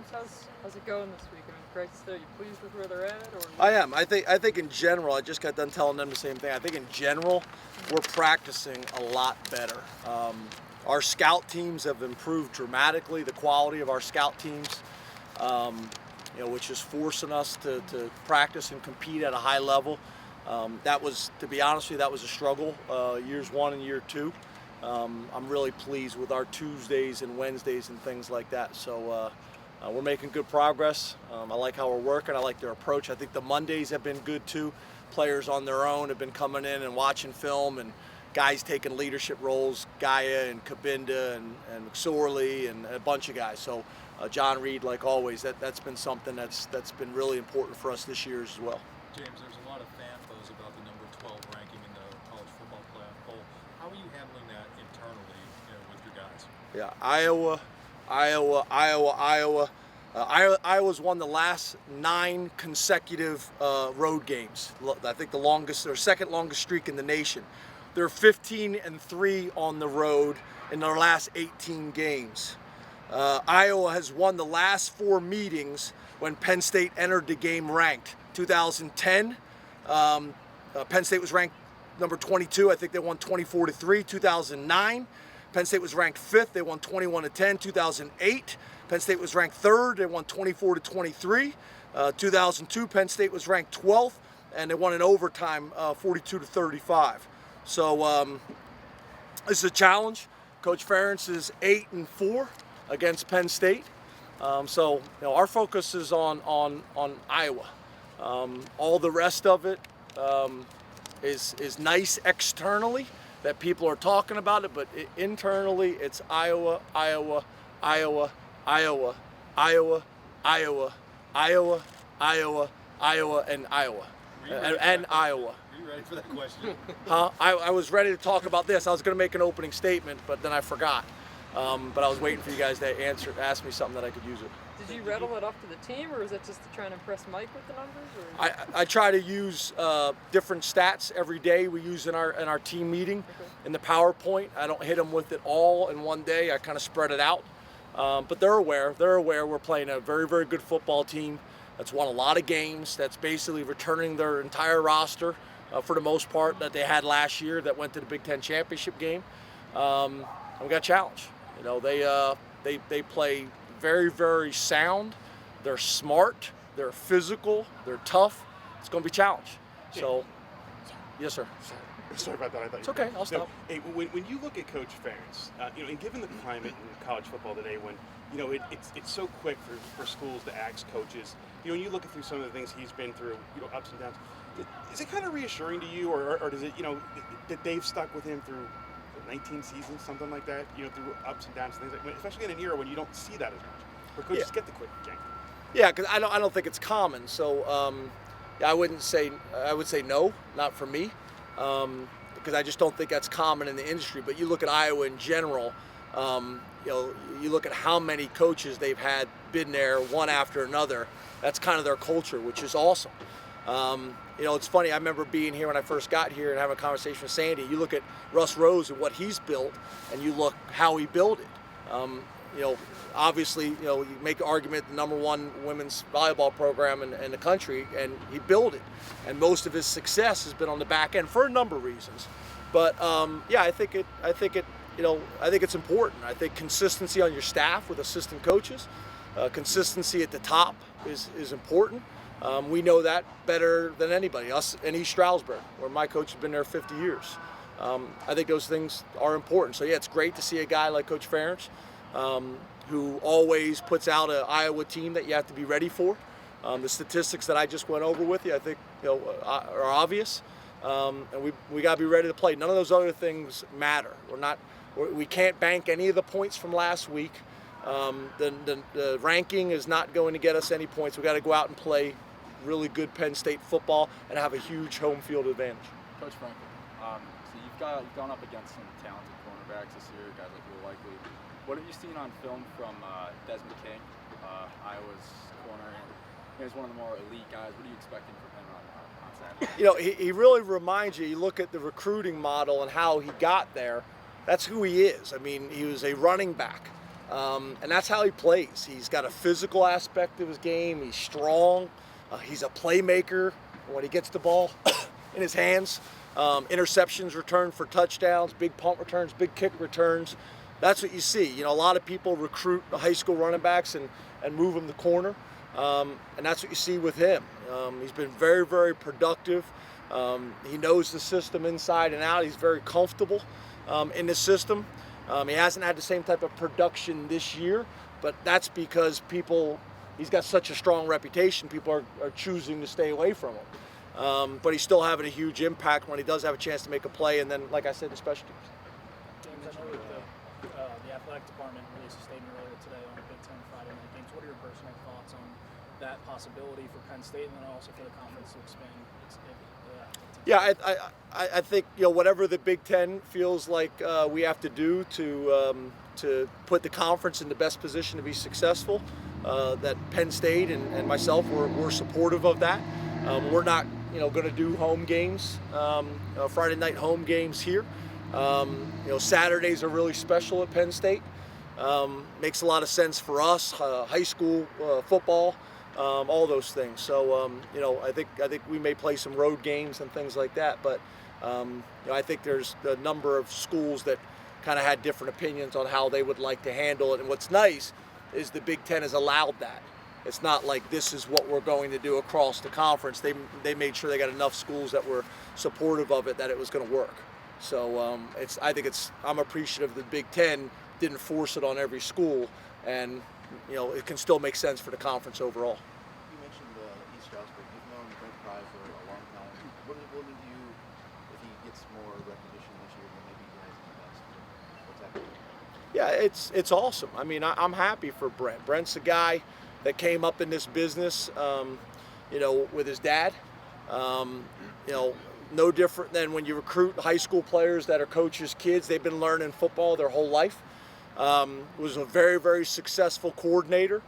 games. How's it going this week? I mean, great still. You pleased with where they're at? Or I am. I think in general, I just got done telling them the same thing. I think in general, we're practicing a lot better. Our scout teams have improved dramatically. The quality of our scout teams, which is forcing us to practice and compete at a high level. That was, to be honest with you, that was a struggle years 1 and year 2. I'm really pleased with our Tuesdays and Wednesdays and things like that. So we're making good progress. I like how we're working. I like their approach. I think the Mondays have been good too. Players on their own have been coming in and watching film, and guys taking leadership roles, Gaia and Kabinda and McSorley and a bunch of guys. So John Reed, like always, that's been something that's been really important for us this year as well. James, there's a lot of fanfos about the number 12 ranking in the college football playoff poll. How are you handling that internally, with your guys? Yeah, Iowa's won the last 9 consecutive road games. I think the longest or second longest streak in the nation. They're 15-3 on the road in their last 18 games. Iowa has won the last 4 meetings when Penn State entered the game ranked. 2010, Penn State was ranked number 22. I think they won 24-3. 2009, Penn State was ranked 5th. They won 21-10. 2008, Penn State was ranked 3rd. They won 24-23. 2002, Penn State was ranked 12th, and they won in overtime 42-35. So this is a challenge. Coach Ferentz is 8-4 against Penn State. So our focus is on Iowa. All the rest of it is nice externally that people are talking about it, but internally it's Iowa, Iowa, Iowa, Iowa, Iowa, Iowa, Iowa, Iowa, Iowa, and Iowa, and Iowa. Are you ready for that question? Huh? I was ready to talk about this. I was going to make an opening statement, but then I forgot. But I was waiting for you guys to ask me something that I could use it. did you rattle it off to the team, or is it just to try and impress Mike with the numbers? Or? I try to use different stats every day. We use in our team meeting, in the PowerPoint. I don't hit them with it all in one day. I kind of spread it out. But they're aware. They're aware we're playing a very, very good football team that's won a lot of games. That's basically returning their entire roster for the most part that they had last year that went to the Big Ten championship game. And we got a challenge. They play very, very sound. They're smart. They're physical. They're tough. It's going to be a challenge. So, yes, sir. Sorry about that. I thought it's okay. I'll stop. No, hey, when you look at Coach Ferentz, and given the climate in college football today, when it's so quick for schools to ask coaches, when you look through some of the things he's been through, ups and downs, is it kind of reassuring to you, or does it, that they've stuck with him through 19 seasons, something like that, through ups and downs, and things like, especially in an era when you don't see that as much, where coaches get the quick jank. Yeah, because I don't think it's common. So I would say no, not for me. Because I just don't think that's common in the industry. But you look at Iowa in general, you look at how many coaches they've had been there one after another. That's kind of their culture, which is awesome. It's funny. I remember being here when I first got here and having a conversation with Sandy. You look at Russ Rose and what he's built, and you look how he built it. Obviously, you make an argument the #1 women's volleyball program in the country, and he built it. And most of his success has been on the back end for a number of reasons. But I think it's important. I think consistency on your staff with assistant coaches, consistency at the top is important. We know that better than anybody. Us in East Stroudsburg, where my coach has been there 50 years. I think those things are important. So it's great to see a guy like Coach Ferentz, who always puts out an Iowa team that you have to be ready for. The statistics that I just went over with you, I think, are obvious, and we got to be ready to play. None of those other things matter. We can't bank any of the points from last week. The ranking is not going to get us any points. We got to go out and play really good Penn State football and have a huge home field advantage. Coach Franklin, so you've gone up against some talented cornerbacks this year, guys like Will Likely. What have you seen on film from Desmond King, Iowa's corner? He's one of the more elite guys. What are you expecting from him on Saturday? He really reminds you. You look at the recruiting model and how he got there. That's who he is. I mean, he was a running back. And that's how he plays. He's got a physical aspect of his game. He's strong. He's a playmaker when he gets the ball in his hands. Interceptions returned for touchdowns, big punt returns, big kick returns. That's what you see. You know, a lot of people recruit the high school running backs and move them to corner. And that's what you see with him. He's been very, very productive. He knows the system inside and out. He's very comfortable in the system. He hasn't had the same type of production this year, but that's because he's got such a strong reputation, people are choosing to stay away from him. But he's still having a huge impact when he does have a chance to make a play, and then, like I said, the special teams. James, I know that the athletic department released a statement earlier today on the Big Ten Friday night games. What are your personal thoughts on that possibility for Penn State and then also for the conference to expand? Yeah, I think, you know, whatever the Big Ten feels like we have to do to put the conference in the best position to be successful, that Penn State and myself we're supportive of that. We're not, you know, going to do home games, Friday night home games here. You know, Saturdays are really special at Penn State. Makes a lot of sense for us, high school football. All those things. So you know, I think we may play some road games and things like that. But you know, I think there's a number of schools that kind of had different opinions on how they would like to handle it. And what's nice is the Big Ten has allowed that. It's not like this is what we're going to do across the conference. They made sure they got enough schools that were supportive of it that it was going to work. So I'm appreciative the Big Ten didn't force it on every school, and you know, it can still make sense for the conference overall. You mentioned East Stroudsburg. You've known Brent Pry for a long time. What does it mean to you if he gets more recognition this year than maybe he has in the past? What's happening? Yeah, it's awesome. I mean, I'm happy for Brent. Brent's a guy that came up in this business, you know, with his dad. You know, no different than when you recruit high school players that are coaches' kids. They've been learning football their whole life. Was a very, very successful coordinator.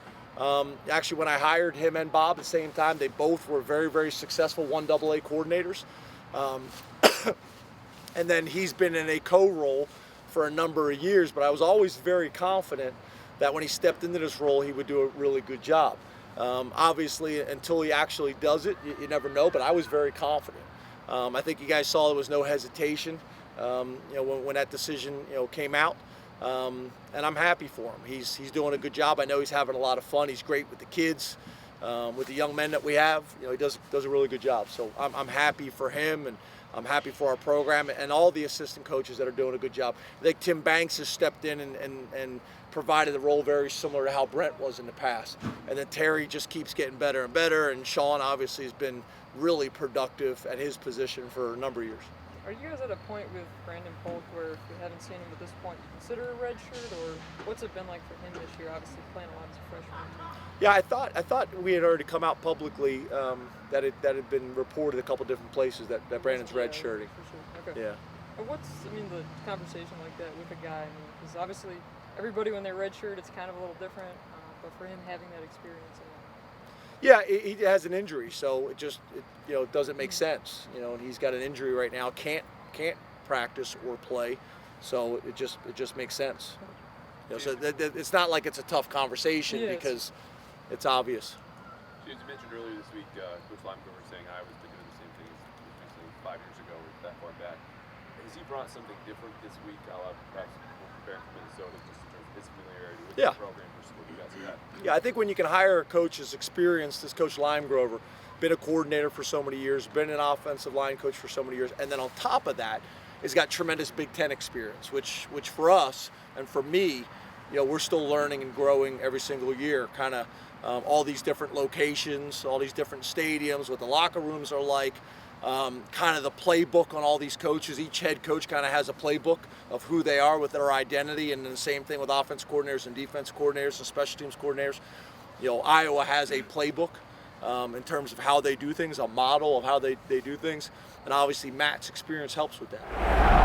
Actually, when I hired him and Bob at the same time, they both were very, very successful 1AA coordinators. And then he's been in a co-role for a number of years, but I was always very confident that when he stepped into this role, he would do a really good job. Obviously, until he actually does it, you never know, but I was very confident. I think you guys saw there was no hesitation, you know, when that decision, you know, came out. And I'm happy for him. He's doing a good job. I know he's having a lot of fun. He's great with the kids, with the young men that we have. You know, he does a really good job. So I'm happy for him, and I'm happy for our program and all the assistant coaches that are doing a good job. I think Tim Banks has stepped in and provided a role very similar to how Brent was in the past. And then Terry just keeps getting better and better, and Sean obviously has been really productive at his position for a number of years. Are you guys at a point with Brandon Polk where if you haven't seen him at this point, you consider a red shirt, or what's it been like for him this year? Obviously playing a lot as a freshman. Yeah, I thought we had already come out publicly that it had been reported a couple different places that Brandon's red shirting. For sure. Okay. Yeah. And what's the conversation like that with a guy? I mean, because obviously everybody when they red shirt, it's kind of a little different. But for him having that experience. Yeah, he has an injury, so it you know, doesn't make sense. You know, and he's got an injury right now, can't practice or play, so it just makes sense. You know, so it's not like it's a tough conversation because it's obvious. James, you mentioned earlier this week, Coach Limecover saying I was thinking of the same thing as 5 years ago, or that far back. Has he brought something different this week? Perhaps preparing for Minnesota, just in terms of his familiarity with the program versus what you guys have had. Yeah, I think when you can hire a coach as experienced as Coach Limegrover, been a coordinator for so many years, been an offensive line coach for so many years, and then on top of that, he's got tremendous Big Ten experience, which for us and for me, you know, we're still learning and growing every single year. Kind of all these different locations, all these different stadiums, what the locker rooms are like. Kind of the playbook on all these coaches. Each head coach kind of has a playbook of who they are with their identity, and then the same thing with offense coordinators and defense coordinators and special teams coordinators. You know, Iowa has a playbook in terms of how they do things, a model of how they do things, and obviously Matt's experience helps with that.